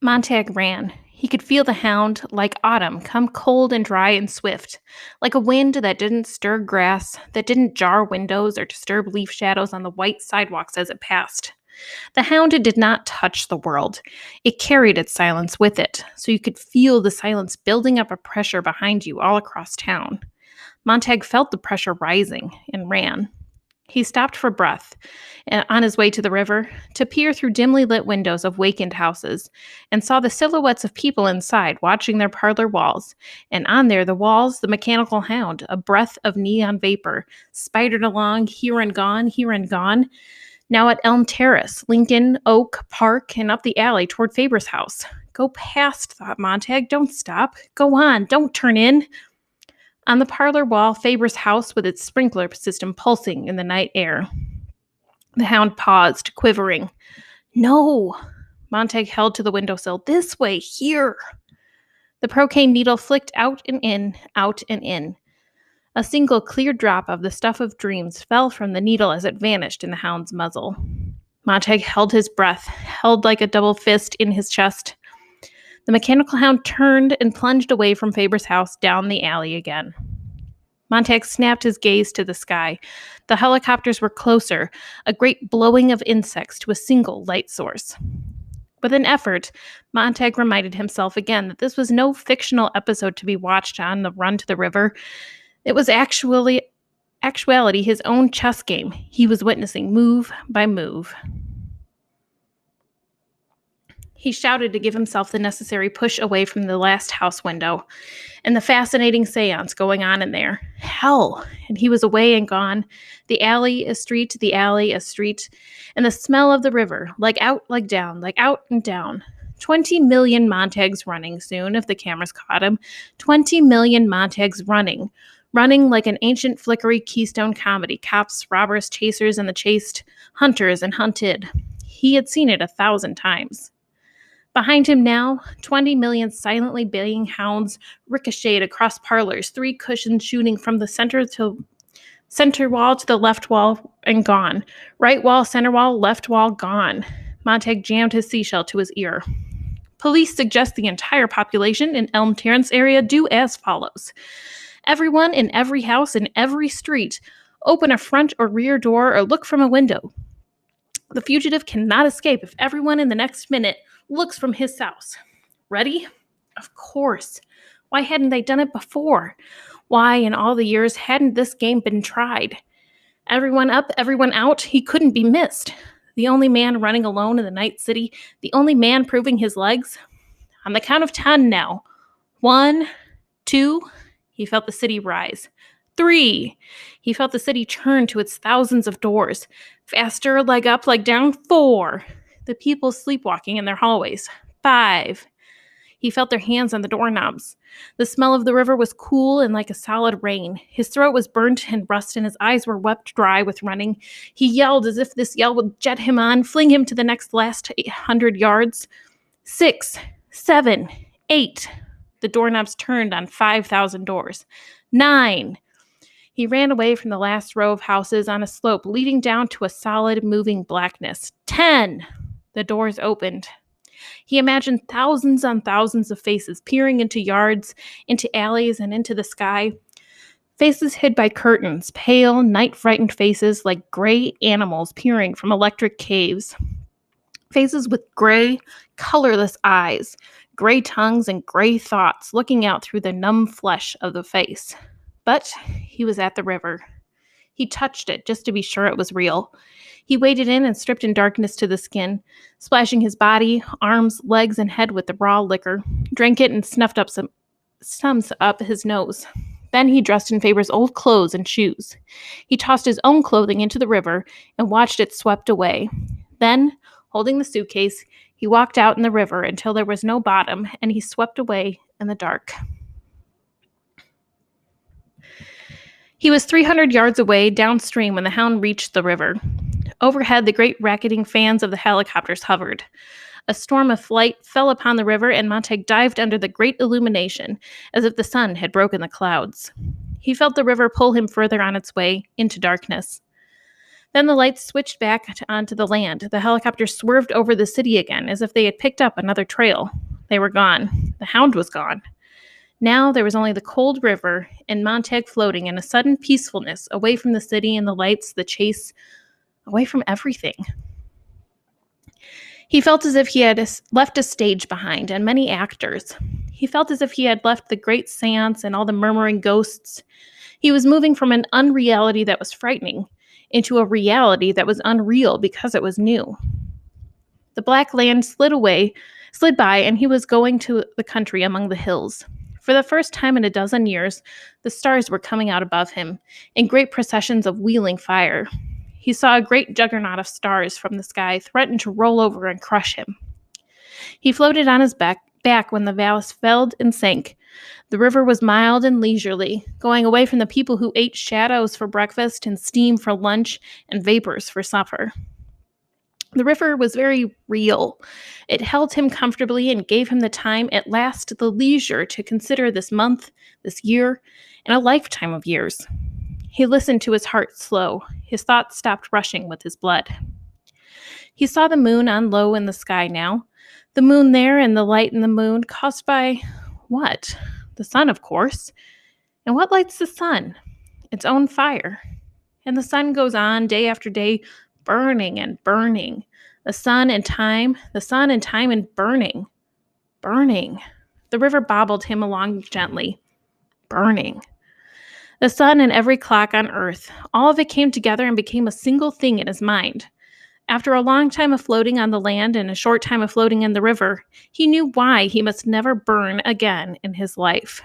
Montag ran. He could feel the hound, like autumn, come cold and dry and swift, like a wind that didn't stir grass, that didn't jar windows or disturb leaf shadows on the white sidewalks as it passed. The hound did not touch the world. It carried its silence with it, so you could feel the silence building up a pressure behind you all across town. Montag felt the pressure rising and ran. He stopped for breath on his way to the river to peer through dimly lit windows of wakened houses and saw the silhouettes of people inside watching their parlor walls. And on there, the walls, the mechanical hound, a breath of neon vapor, spidered along here and gone, here and gone. Now at Elm Terrace, Lincoln, Oak, Park, and up the alley toward Faber's house. Go past, thought Montag. Don't stop. Go on. Don't turn in. On the parlor wall, Faber's house with its sprinkler system pulsing in the night air. The hound paused, quivering. No! Montag held to the windowsill. This way, here! The procaine needle flicked out and in, out and in. A single clear drop of the stuff of dreams fell from the needle as it vanished in the hound's muzzle. Montag held his breath, held like a double fist in his chest. The mechanical hound turned and plunged away from Faber's house down the alley again. Montag snapped his gaze to the sky. The helicopters were closer, a great blowing of insects to a single light source. With an effort, Montag reminded himself again that this was no fictional episode to be watched on the run to the river. It was actuality his own chess game he was witnessing move by move. He shouted to give himself the necessary push away from the last house window and the fascinating seance going on in there. Hell! And he was away and gone. The alley, a street, the alley, a street, and the smell of the river, like out, like down, like out and down. 20 million Montags running soon, if the cameras caught him. 20 million Montags running like an ancient flickery Keystone comedy. Cops, robbers, chasers, and the chased, hunters and hunted. He had seen it 1,000 times. Behind him now, 20 million silently baying hounds ricocheted across parlors, 3 cushions shooting from the center wall to the left wall and gone. Right wall, center wall, left wall, gone. Montag jammed his seashell to his ear. Police suggest the entire population in Elm Terrace area do as follows. Everyone in every house in every street open a front or rear door or look from a window. The fugitive cannot escape if everyone in the next minute looks from his house. Ready? Of course. Why hadn't they done it before? Why, in all the years, hadn't this game been tried? Everyone up, everyone out, he couldn't be missed. The only man running alone in the night city, the only man proving his legs. On the count of 10 now. 1, 2, he felt the city rise. 3, he felt the city turn to its thousands of doors. Faster, leg up, leg down. 4, the people sleepwalking in their hallways. 5, he felt their hands on the doorknobs. The smell of the river was cool and like a solid rain. His throat was burnt and rust, and his eyes were wept dry with running. He yelled as if this yell would jet him on, fling him to the next last 800 yards. 6, 7, 8. The doorknobs turned on 5,000 doors. 9. He ran away from the last row of houses on a slope leading down to a solid, moving blackness. 10. The doors opened. He imagined thousands on thousands of faces peering into yards, into alleys, and into the sky. Faces hid by curtains, pale, night-frightened faces like gray animals peering from electric caves. Faces with gray, colorless eyes, gray tongues, and gray thoughts looking out through the numb flesh of the face. But he was at the river. He touched it just to be sure it was real. He waded in and stripped in darkness to the skin, splashing his body, arms, legs, and head with the raw liquor, drank it and snuffed up some up his nose. Then he dressed in Faber's old clothes and shoes. He tossed his own clothing into the river and watched it swept away. Then, holding the suitcase, he walked out in the river until there was no bottom, and he swept away in the dark. He was 300 yards away downstream when the hound reached the river. Overhead, the great racketing fans of the helicopters hovered. A storm of light fell upon the river, and Montag dived under the great illumination, as if the sun had broken the clouds. He felt the river pull him further on its way into darkness. Then the lights switched back onto the land. The helicopter swerved over the city again, as if they had picked up another trail. They were gone. The hound was gone. Now there was only the cold river and Montag floating in a sudden peacefulness, away from the city and the lights, the chase, away from everything. He felt as if he had left a stage behind and many actors. He felt as if he had left the great seance and all the murmuring ghosts. He was moving from an unreality that was frightening into a reality that was unreal because it was new. The black land slid by, and he was going to the country among the hills. For the first time in a dozen years, the stars were coming out above him, in great processions of wheeling fire. He saw a great juggernaut of stars from the sky threaten to roll over and crush him. He floated on his back when the valley swelled and sank. The river was mild and leisurely, going away from the people who ate shadows for breakfast and steam for lunch and vapors for supper. The river was very real. It held him comfortably and gave him the time, at last the leisure, to consider this month, this year, and a lifetime of years. He listened to his heart slow. His thoughts stopped rushing with his blood. He saw the moon on low in the sky now. The moon there and the light in the moon caused by what? The sun, of course. And what lights the sun? Its own fire. And the sun goes on day after day, burning and burning. The sun and time and burning. Burning. The river bobbled him along gently. Burning. The sun and every clock on earth, all of it came together and became a single thing in his mind. After a long time of floating on the land and a short time of floating in the river, he knew why he must never burn again in his life.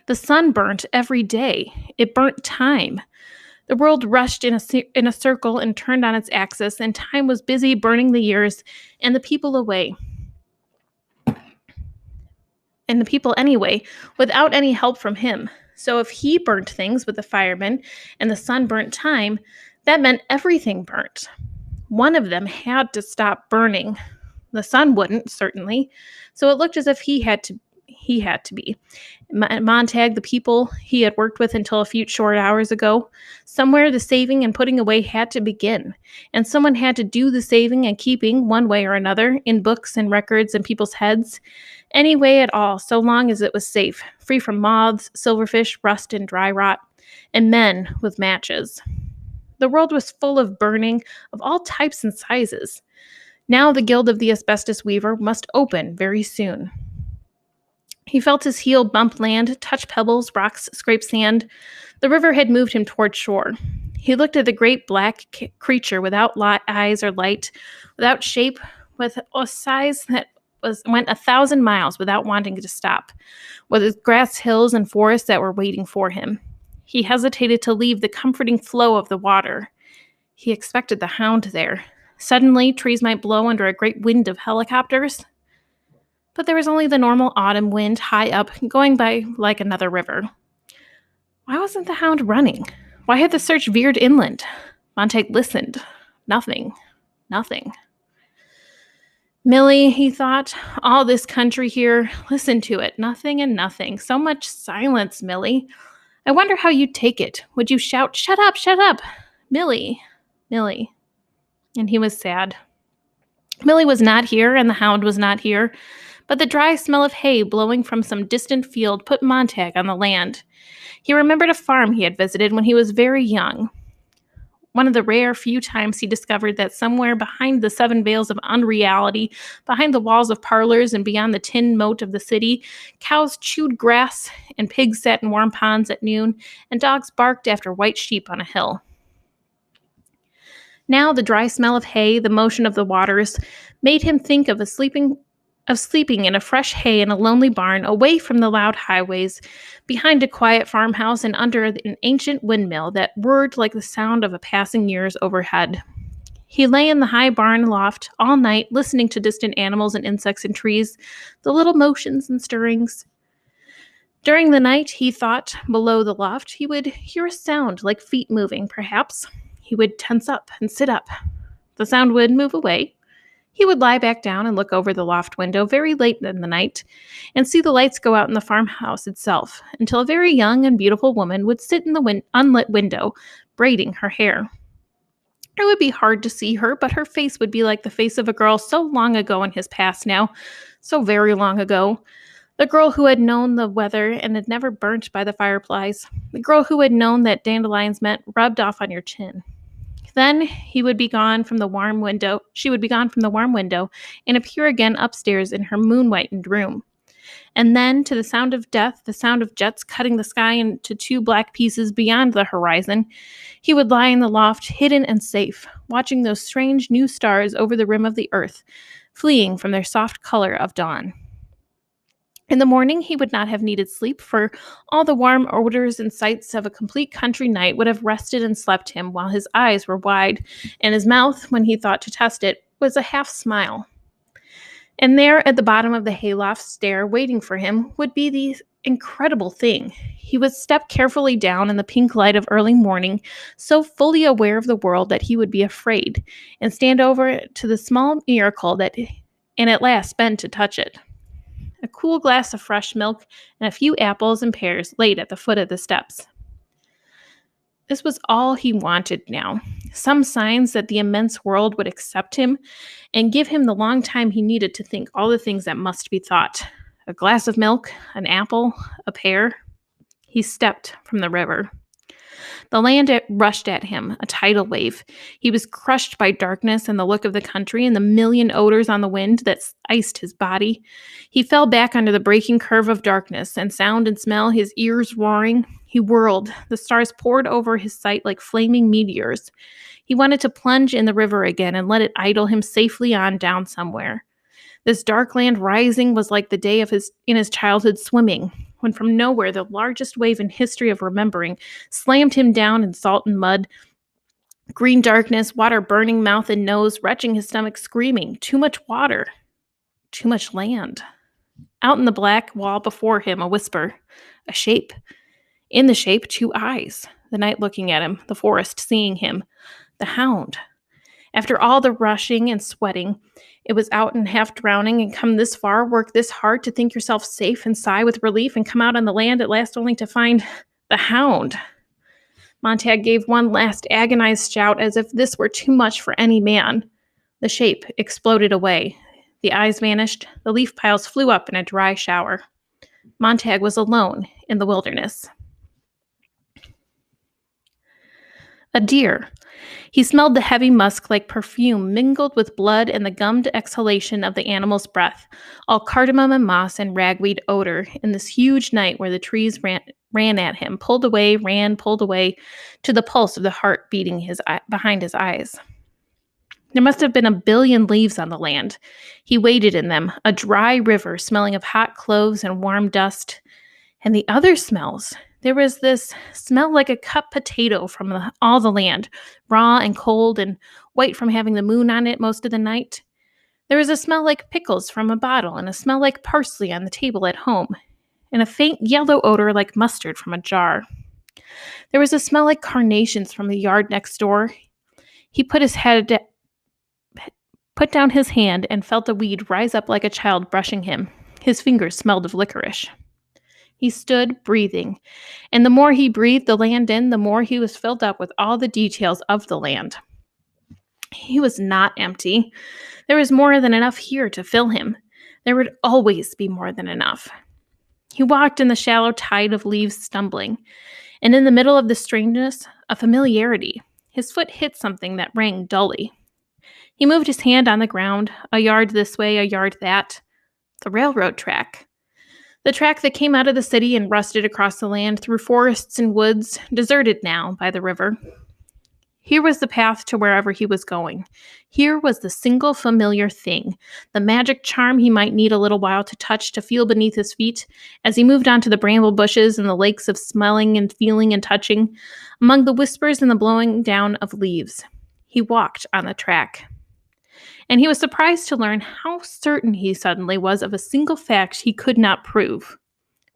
The sun burnt every day. It burnt time. The world rushed in a circle and turned on its axis, and time was busy burning the years and the people away. And the people anyway, without any help from him. So if he burnt things with the firemen and the sun burnt time, that meant everything burnt. One of them had to stop burning. The sun wouldn't, certainly. So it looked as if he had to be. Montag, the people he had worked with until a few short hours ago, somewhere the saving and putting away had to begin. And someone had to do the saving and keeping, one way or another, in books and records and people's heads. Any way at all, so long as it was safe, free from moths, silverfish, rust, and dry rot, and men with matches. The world was full of burning of all types and sizes. Now the guild of the asbestos weaver must open very soon. He felt his heel bump land, touch pebbles, rocks, scrape sand. The river had moved him toward shore. He looked at the great black creature without eyes or light, without shape, with a size that went 1,000 miles without wanting to stop, with its grass hills and forests that were waiting for him. He hesitated to leave the comforting flow of the water. He expected the hound there. Suddenly, trees might blow under a great wind of helicopters. But there was only the normal autumn wind high up, going by like another river. Why wasn't the hound running? Why had the search veered inland? Montag listened. Nothing. Nothing. Millie, he thought, all this country here, listen to it, nothing and nothing. So much silence, Millie. I wonder how you'd take it. Would you shout, shut up, Millie, Millie? And he was sad. Millie was not here, and the hound was not here, but the dry smell of hay blowing from some distant field put Montag on the land. He remembered a farm he had visited when he was very young. One of the rare few times he discovered that somewhere behind the 7 veils of unreality, behind the walls of parlors and beyond the tin moat of the city, cows chewed grass and pigs sat in warm ponds at noon, and dogs barked after white sheep on a hill. Now the dry smell of hay, the motion of the waters, made him think of sleeping in a fresh hay in a lonely barn, away from the loud highways, behind a quiet farmhouse and under an ancient windmill that whirred like the sound of a passing years overhead. He lay in the high barn loft all night, listening to distant animals and insects and trees, the little motions and stirrings. During the night, he thought, below the loft, he would hear a sound like feet moving, perhaps. He would tense up and sit up. The sound would move away. He would lie back down and look over the loft window very late in the night and see the lights go out in the farmhouse itself until a very young and beautiful woman would sit in the unlit window, braiding her hair. It would be hard to see her, but her face would be like the face of a girl so long ago in his past now, so very long ago. The girl who had known the weather and had never burnt by the fireflies. The girl who had known that dandelions meant rubbed off on your chin. Then he would be gone from the warm window. She would be gone from the warm window and appear again upstairs in her moon-whitened room. And then, to the sound of death, the sound of jets cutting the sky into two black pieces beyond the horizon, he would lie in the loft, hidden and safe, watching those strange new stars over the rim of the earth, fleeing from their soft color of dawn. In the morning, he would not have needed sleep, for all the warm odors and sights of a complete country night would have rested and slept him while his eyes were wide, and his mouth, when he thought to test it, was a half smile. And there at the bottom of the hayloft stair, waiting for him, would be the incredible thing. He would step carefully down in the pink light of early morning, so fully aware of the world that he would be afraid, and stand over to the small miracle that, and at last bend to touch it. A cool glass of fresh milk and a few apples and pears laid at the foot of the steps. This was all he wanted now. Some signs that the immense world would accept him and give him the long time he needed to think all the things that must be thought. A glass of milk, an apple, a pear. He stepped from the river. The land rushed at him, a tidal wave. He was crushed by darkness and the look of the country and the million odors on the wind that iced his body. He fell back under the breaking curve of darkness and sound and smell, his ears roaring. He whirled. The stars poured over his sight like flaming meteors. He wanted to plunge in the river again and let it idle him safely on down somewhere. This dark land rising was like the day of his childhood swimming, when from nowhere the largest wave in history of remembering slammed him down in salt and mud. Green darkness, water burning mouth and nose, retching his stomach, screaming, too much water, too much land. Out in the black wall before him, a whisper, a shape. In the shape, two eyes, the night looking at him, the forest seeing him, the hound. After all the rushing and sweating, it was out and half drowning and come this far, work this hard to think yourself safe and sigh with relief and come out on the land at last only to find the hound. Montag gave one last agonized shout as if this were too much for any man. The shape exploded away. The eyes vanished. The leaf piles flew up in a dry shower. Montag was alone in the wilderness. A deer. He smelled the heavy musk like perfume mingled with blood and the gummed exhalation of the animal's breath, all cardamom and moss and ragweed odor in this huge night where the trees ran at him, pulled away, pulled away, to the pulse of the heart beating behind his eyes. There must have been a billion leaves on the land. He waded in them, a dry river smelling of hot cloves and warm dust. And the other smells. There was this smell like a cut potato from all the land, raw and cold and white from having the moon on it most of the night. There was a smell like pickles from a bottle and a smell like parsley on the table at home, and a faint yellow odor like mustard from a jar. There was a smell like carnations from the yard next door. He put down his hand and felt a weed rise up like a child brushing him. His fingers smelled of licorice. He stood, breathing, and the more he breathed the land in, the more he was filled up with all the details of the land. He was not empty. There was more than enough here to fill him. There would always be more than enough. He walked in the shallow tide of leaves, stumbling, and in the middle of the strangeness, a familiarity. His foot hit something that rang dully. He moved his hand on the ground, a yard this way, a yard that. The railroad track. The track that came out of the city and rusted across the land through forests and woods, deserted now by the river. Here was the path to wherever he was going. Here was the single familiar thing, the magic charm he might need a little while to touch, to feel beneath his feet, as he moved on to the bramble bushes and the lakes of smelling and feeling and touching, among the whispers and the blowing down of leaves. He walked on the track. And he was surprised to learn how certain he suddenly was of a single fact he could not prove.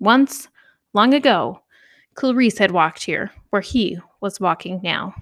Once, long ago, Clarice had walked here, where he was walking now.